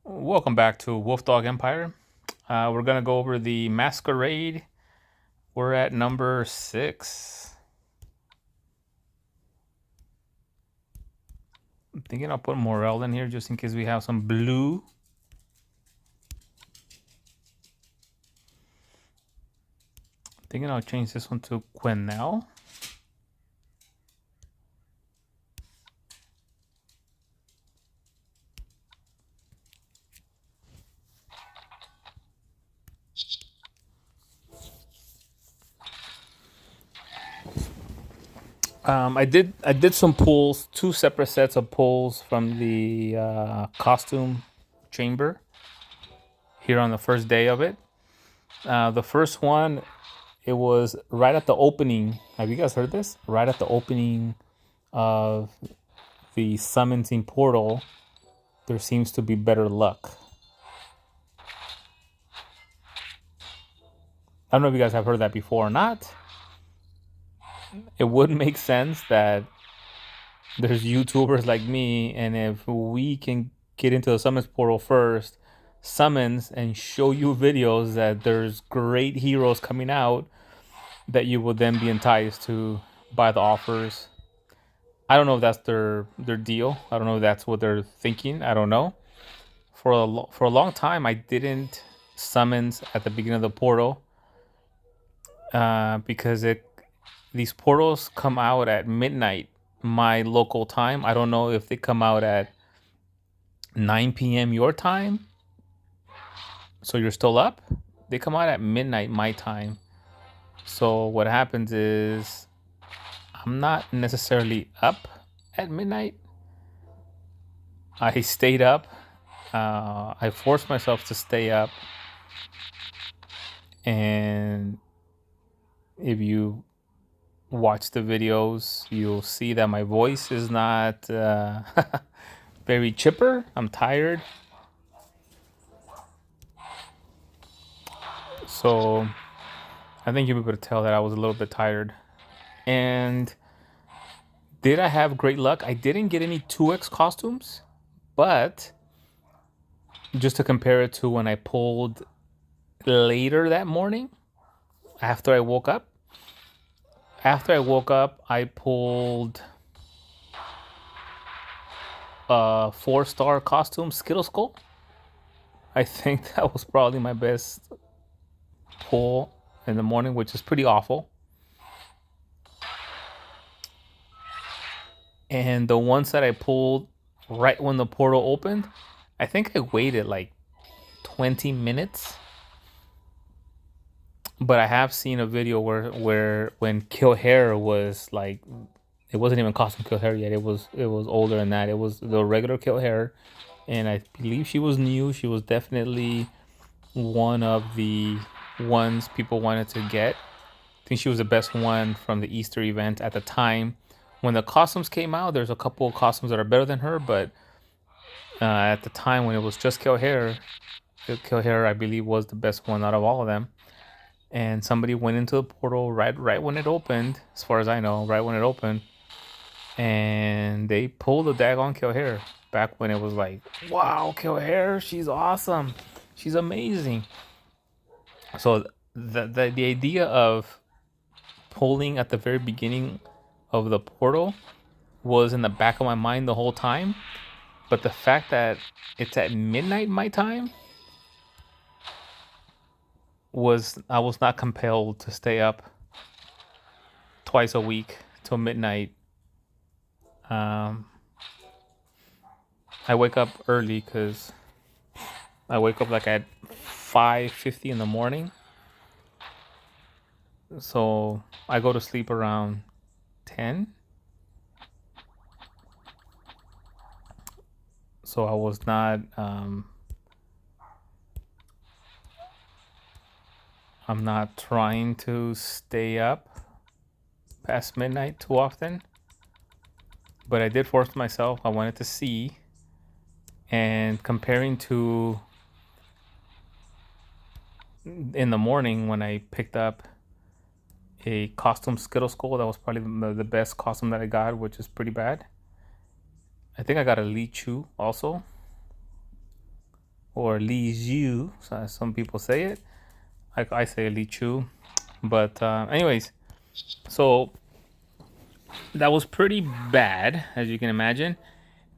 Welcome back to Wolf Dog Empire. We're gonna go over the Masquerade. We're at number 6. I'm thinking I'll put Morel in here just in case we have some blue. I'm thinking I'll change this one to Quenelle. I did some pulls, 2 separate sets of pulls from the costume chamber here on the first day of it. The first one, it was right at the opening. Have you guys heard this? Right at the opening of the summoning portal, there seems to be better luck. I don't know if you guys have heard that before or not. It would make sense that there's YouTubers like me, and if we can get into the summons portal first, summons and show you videos that there's great heroes coming out, that you will then be enticed to buy the offers. I don't know if that's their deal. I don't know if that's what they're thinking. I don't know. For a long time, I didn't summons at the beginning of the portal because these portals come out at midnight my local time. I don't know if they come out at 9 p.m. your time, so you're still up. They come out at midnight my time. So what happens is I'm not necessarily up at midnight. I stayed up. I forced myself to stay up, and if you watch the videos, you'll see that my voice is not very chipper. I'm tired. So I think you'll be able to tell that I was a little bit tired. And did I have great luck? I didn't get any 2X costumes, but just to compare it to when I pulled later that morning after I woke up. After I woke up, I pulled a 4-star costume, Skittle Skull. I think that was probably my best pull in the morning, which is pretty awful. And the ones that I pulled right when the portal opened, I think I waited like 20 minutes. But I have seen a video where when Kill Hair was like, it wasn't even costume Kill Hair yet. It was older than that. It was the regular Kill Hair, and I believe she was new. She was definitely one of the ones people wanted to get. I think she was the best one from the Easter event at the time. When the costumes came out, there's a couple of costumes that are better than her, but at the time when it was just Kill Hair, I believe was the best one out of all of them. And somebody went into the portal right when it opened, as far as I know, right when it opened, and they pulled the daggone Kill Hair back when it was like, wow, Kill Hair, she's awesome, she's amazing. So the idea of pulling at the very beginning of the portal was in the back of my mind the whole time, but the fact that it's at midnight my time I was not compelled to stay up twice a week till midnight. I wake up early because I wake up like at 5:50 in the morning. So I go to sleep around 10. So I was not. I'm not trying to stay up past midnight too often, but I did force myself. I wanted to see, and comparing to in the morning when I picked up a costume Skittle Skull, that was probably the best costume that I got, which is pretty bad. I think I got a Lee Chu also. or Li Zhu, as some people say it. I say Li Chu. But anyways, so that was pretty bad, as you can imagine.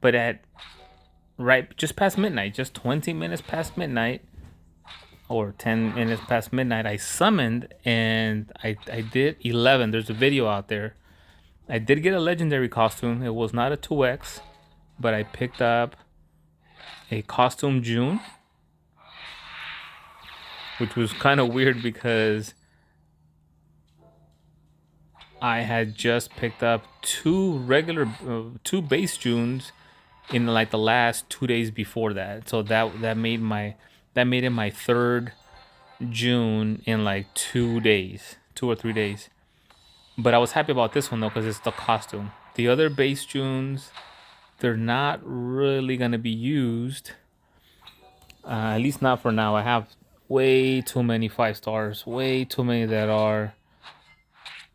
But at right just past midnight, just 20 minutes past midnight, or 10 minutes past midnight, I summoned and I did 11. There's a video out there. I did get a legendary costume. It was not a 2x, but I picked up a costume June, which was kind of weird because I had just picked up two base Junes in like the last 2 days before that. So that made it my third June in like 2 days, 2 or 3 days. But I was happy about this one though because it's the costume. The other base Junes, they're not really gonna be used. At least not for now. I have way too many 5 stars. Way too many that are.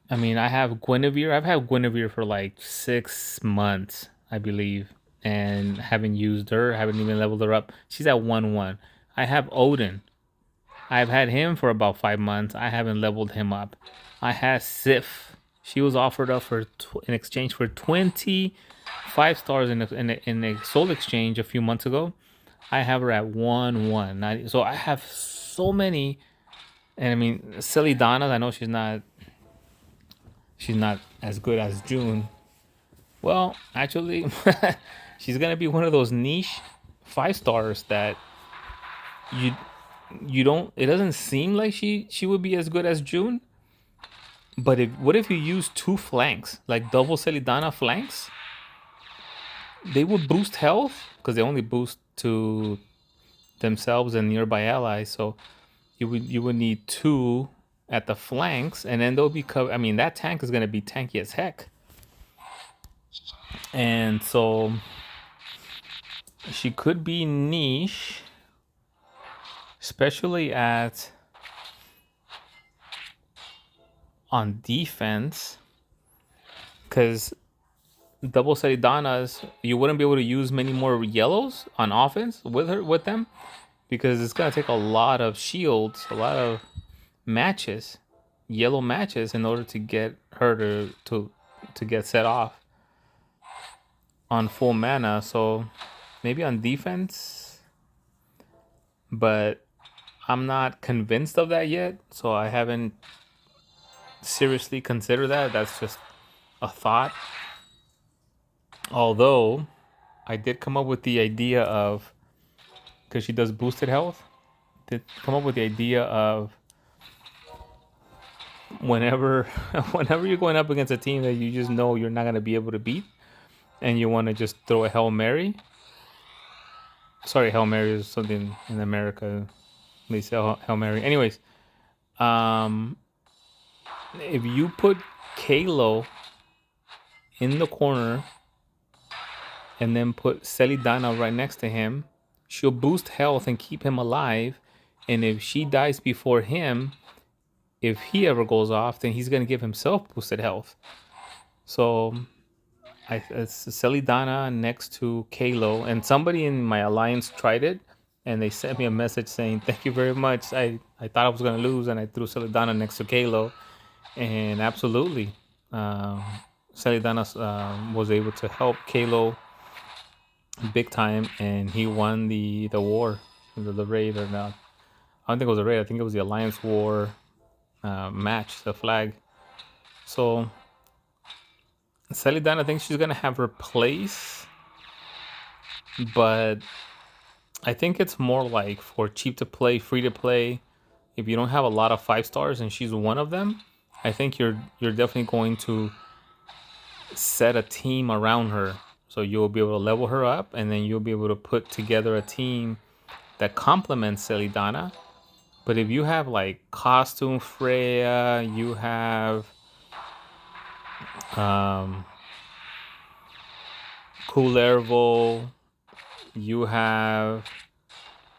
I mean, I have Guinevere. I've had Guinevere for like 6 months, I believe, and haven't used her. Haven't even leveled her up. She's at 1-1. I have Odin. I've had him for about 5 months. I haven't leveled him up. I had Sif. She was offered up in exchange for 25 stars in a soul exchange a few months ago. I have her at 1-1. So I have so many. And I mean, Silly Donna, I know she's not as good as June. Well, actually, she's gonna be one of those niche 5 stars that you you don't. It doesn't seem like she would be as good as June. But what if you use two flanks, like double Celidana flanks? They would boost health because they only boost to themselves and nearby allies. So you would need two at the flanks, and then they'll be covered. I mean, that tank is gonna be tanky as heck. And so she could be niche, especially on defense, because double Seridanas, you wouldn't be able to use many more yellows on offense with them, because it's gonna take a lot of shields, a lot of matches, yellow matches, in order to get her to get set off on full mana. So maybe on defense, but I'm not convinced of that yet. So I haven't seriously considered that. That's just a thought. Although I did come up with the idea of, because she does boosted health, did come up with the idea of whenever whenever you're going up against a team that you just know you're not going to be able to beat, and you want to just throw a Hail Mary. Sorry, Hail Mary is something in America. They say Hail Mary. Anyways, if you put Kalo in the corner and then put Celidana right next to him, she'll boost health and keep him alive. And if she dies before him, if he ever goes off, then he's going to give himself boosted health. So it's Celidana next to Kalo. And somebody in my alliance tried it, and they sent me a message saying, "Thank you very much. I thought I was going to lose, and I threw Celidana next to Kalo." And absolutely, Celidana was able to help Kalo big time, and he won the war, the raid, or not. I don't think it was a raid. I think it was the Alliance War match, the flag. So Celidana, I think she's gonna have her place, but I think it's more like for cheap to play, free to play. If you don't have a lot of 5 stars and she's one of them, I think you're definitely going to set a team around her. So you'll be able to level her up, and then you'll be able to put together a team that complements Celidana. But if you have like Costume Freya, you have Kullervo, you have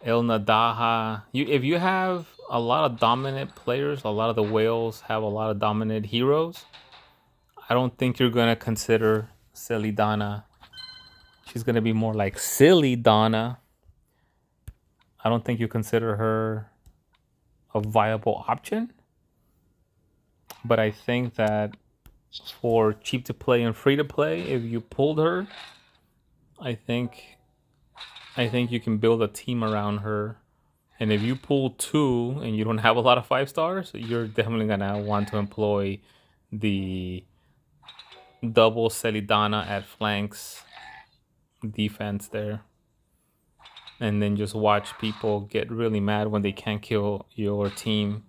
El Nadaha. If you have a lot of dominant players, a lot of the whales have a lot of dominant heroes, I don't think you're gonna consider Celidana. She's gonna be more like Silly Donna. I don't think you consider her a viable option. But I think that for cheap to play and free to play, if you pulled her, I think I think you can build a team around her. And if you pull two and you don't have a lot of 5 stars, you're definitely gonna want to employ the double Celidana at flanks defense there. And then just watch people get really mad when they can't kill your team.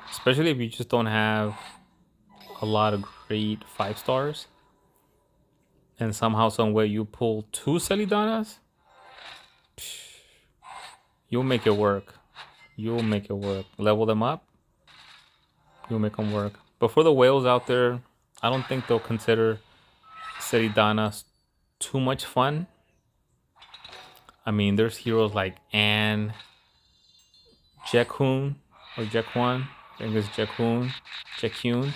Especially if you just don't have a lot of great 5 stars. And somehow, some way you pull two Celidanas, you'll make it work. You'll make it work. Level them up, you'll make them work. But for the whales out there, I don't think they'll consider Celidanas too much fun. I mean, there's heroes like Anne, Jekun, or Jekwan. I think it's Jekun, Jekun.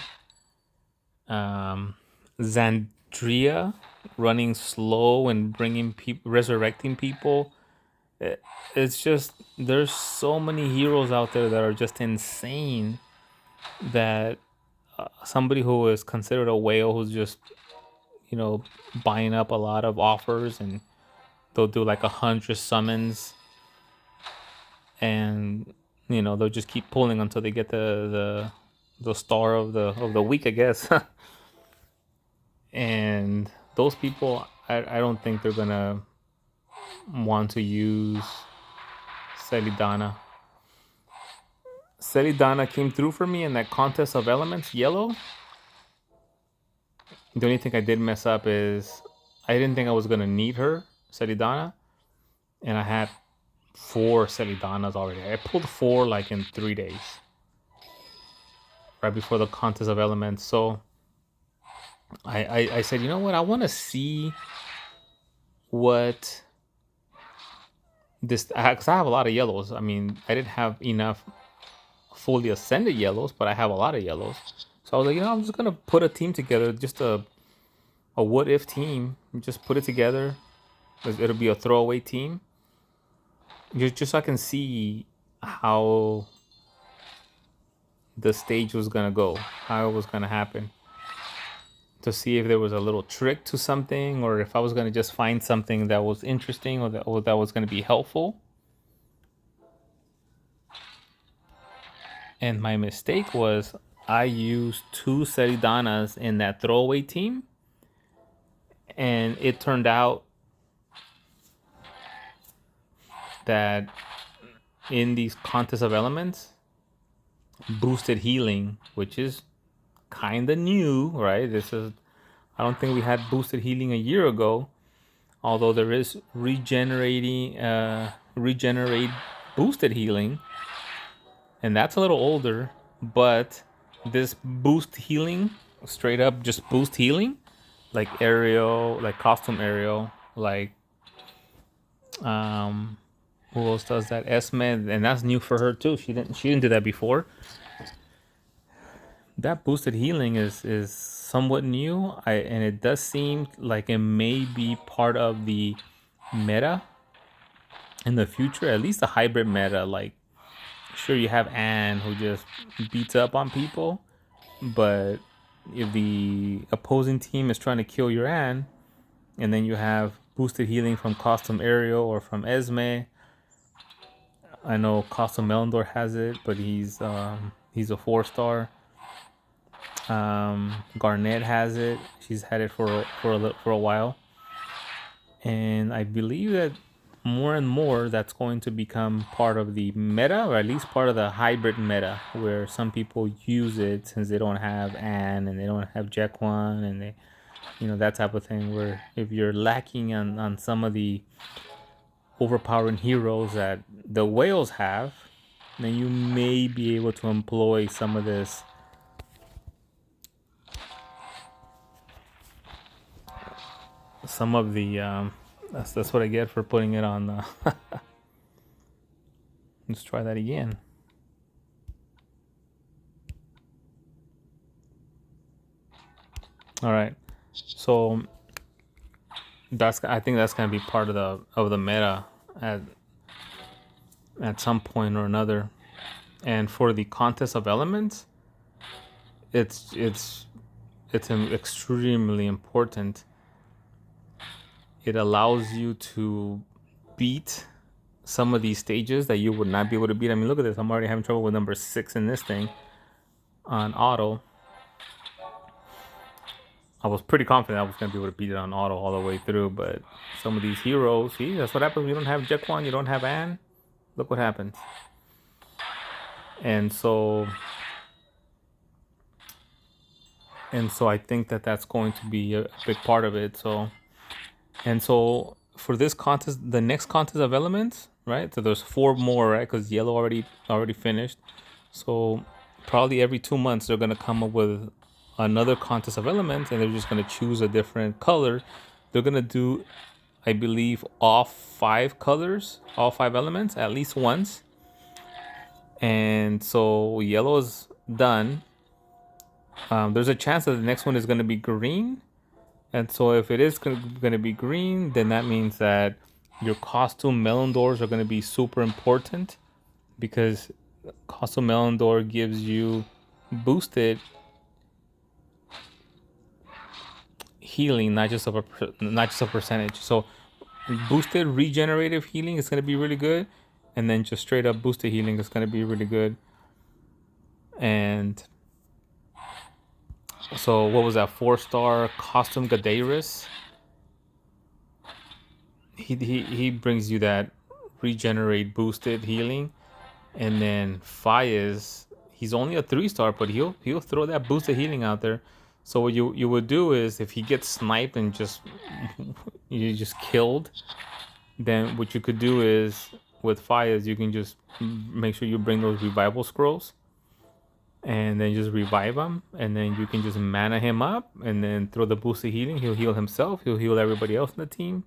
Zandria, running slow and bringing people, resurrecting people. It's just, there's so many heroes out there that are just insane that somebody who is considered a whale, who's just, buying up a lot of offers, and they'll do like 100 summons, and they'll just keep pulling until they get the star of the week, I guess. And those people, I don't think they're gonna want to use Celidana. Celidana came through for me in that contest of elements, yellow. The only thing I did mess up is I didn't think I was gonna need her, Celidana, and I had 4 Celidanas already. I pulled 4 like in 3 days, right before the contest of elements. So I said, you know what? I want to see what this, because I have a lot of yellows. I mean, I didn't have enough fully ascended yellows, but I have a lot of yellows. So I was like, I'm just gonna put a team together, just a what if team. Just put it together. It'll be a throwaway team, just so I can see how the stage was gonna go, how it was gonna happen, to see if there was a little trick to something, or if I was gonna just find something that was interesting, or that was gonna be helpful. And my mistake was I used 2 Seridanas in that throwaway team, and it turned out that in these contests of elements, boosted healing, which is kind of new, right? I don't think we had boosted healing a year ago, although there is regenerate boosted healing, and that's a little older. But this boost healing, straight up just boost healing, like Ariel, like costume Ariel, like who else does that? Esme, and that's new for her too. She didn't do that before. That boosted healing is somewhat new. And it does seem like it may be part of the meta in the future, at least a hybrid meta. Like, sure, you have Anne who just beats up on people, but if the opposing team is trying to kill your Anne, and then you have boosted healing from Costume Ariel or from Esme. I know Costume Melendor has it, but he's a 4-star. Garnet has it. She's had it for a while, and I believe that more and more that's going to become part of the meta, or at least part of the hybrid meta, where some people use it since they don't have Anne and they don't have Jekwan, and they, that type of thing, where if you're lacking on some of the overpowering heroes that the whales have, then you may be able to employ some of this that's what I get for putting it on. Let's try that again. All right, so I think that's gonna be part of the meta. at some point or another. And for the contest of elements, it's extremely important. It allows you to beat some of these stages that you would not be able to beat. I mean, look at this. I'm already having trouble with number 6 in this thing on auto. I was pretty confident I was going to be able to beat it on auto all the way through, but some of these heroes, see, that's what happens when you don't have Jequan, you don't have Anne. Look what happens. And so I think that that's going to be a big part of it. So for this contest, the next contest of elements, right? So there's 4 more, right? Because yellow already finished. So probably every 2 months they're gonna come up with another contest of elements, and they're just gonna choose a different color. They're gonna do, I believe, all 5 colors, all 5 elements at least once. And so yellow is done. There's a chance that the next one is gonna be green. And so if it is going to be green, then that means that your costume melon doors are going to be super important, because costume melon door gives you boosted healing, not just a percentage. So boosted regenerative healing is going to be really good, and then just straight up boosted healing is going to be really good. And so what was that 4-star costume Gadeiris? He brings you that regenerate boosted healing. And then Faiz, he's only a 3-star, but he'll throw that boosted healing out there. So what you would do is, if he gets sniped and you just killed, then what you could do is, with Faiz, you can just make sure you bring those revival scrolls, and then just revive him, and then you can just mana him up, and then throw the boosted healing. He'll heal himself. He'll heal everybody else in the team.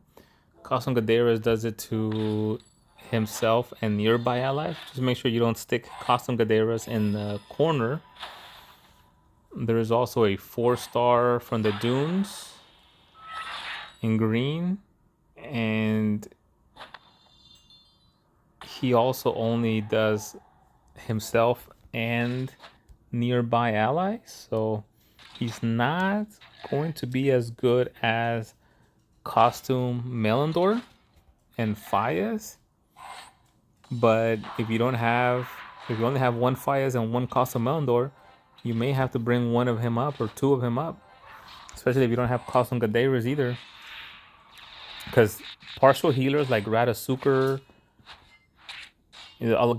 Costum Gadeiras does it to himself and nearby allies. Just make sure you don't stick Costum Gadeiras in the corner. There is also a 4-star from the Dunes in green, and he also only does himself and nearby allies, so he's not going to be as good as costume Melendor and Faiz. But if you only have 1 Faiz and 1 costume Melendor, you may have to bring 1 of him up or 2 of him up, especially if you don't have costume Gadeiras either, because partial healers like Radasuker,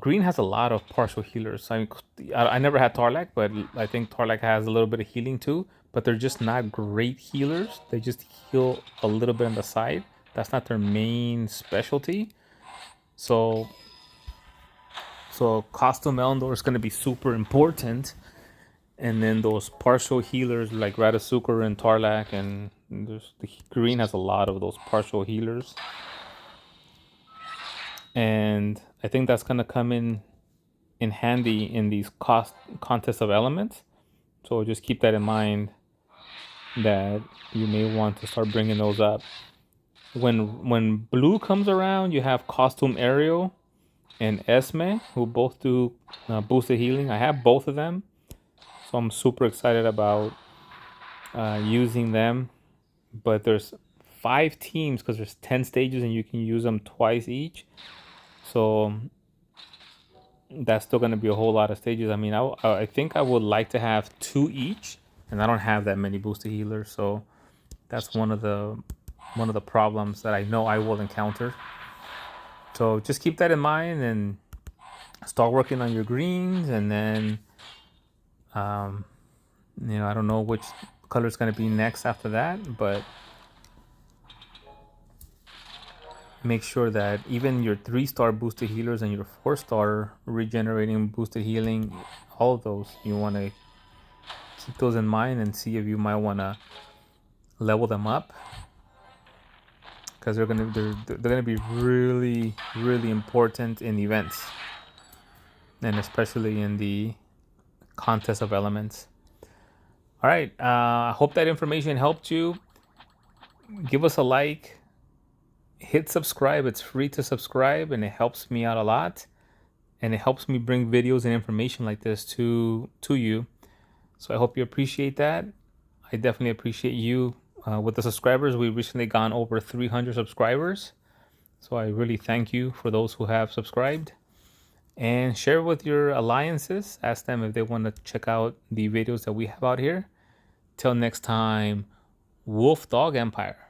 green has a lot of partial healers. I never had Tarlac, but I think Tarlac has a little bit of healing too. But they're just not great healers. They just heal a little bit on the side. That's not their main specialty. So costume Elendor is going to be super important. And then those partial healers like Radasuker and Tarlac, and the green has a lot of those partial healers. And I think that's going to come in handy in these contests of elements. So just keep that in mind, that you may want to start bringing those up. When blue comes around, you have costume Ariel and Esme, who both do boosted healing. I have both of them, so I'm super excited about using them. But there's 5 teams, because there's 10 stages and you can use them twice each. So that's still going to be a whole lot of stages. I mean, I think I would like to have 2 each, and I don't have that many boosted healers, so that's one of the problems that I know I will encounter. So just keep that in mind and start working on your greens. And then I don't know which color is going to be next after that, but make sure that even your 3-star boosted healers and your 4-star regenerating boosted healing, all of those, you want to keep those in mind and see if you might want to level them up, because they're gonna be really, really important in events, and especially in the contest of elements. All right, I hope that information helped you. Give us a like. Hit subscribe. It's free to subscribe, and it helps me out a lot. and it helps me bring videos and information like this to you. So I hope you appreciate that. I definitely appreciate you. With the subscribers, we recently gone over 300 subscribers. So I really thank you for those who have subscribed. And share with your alliances. Ask them if they want to check out the videos that we have out here. Till next time, Wolf Dog Empire.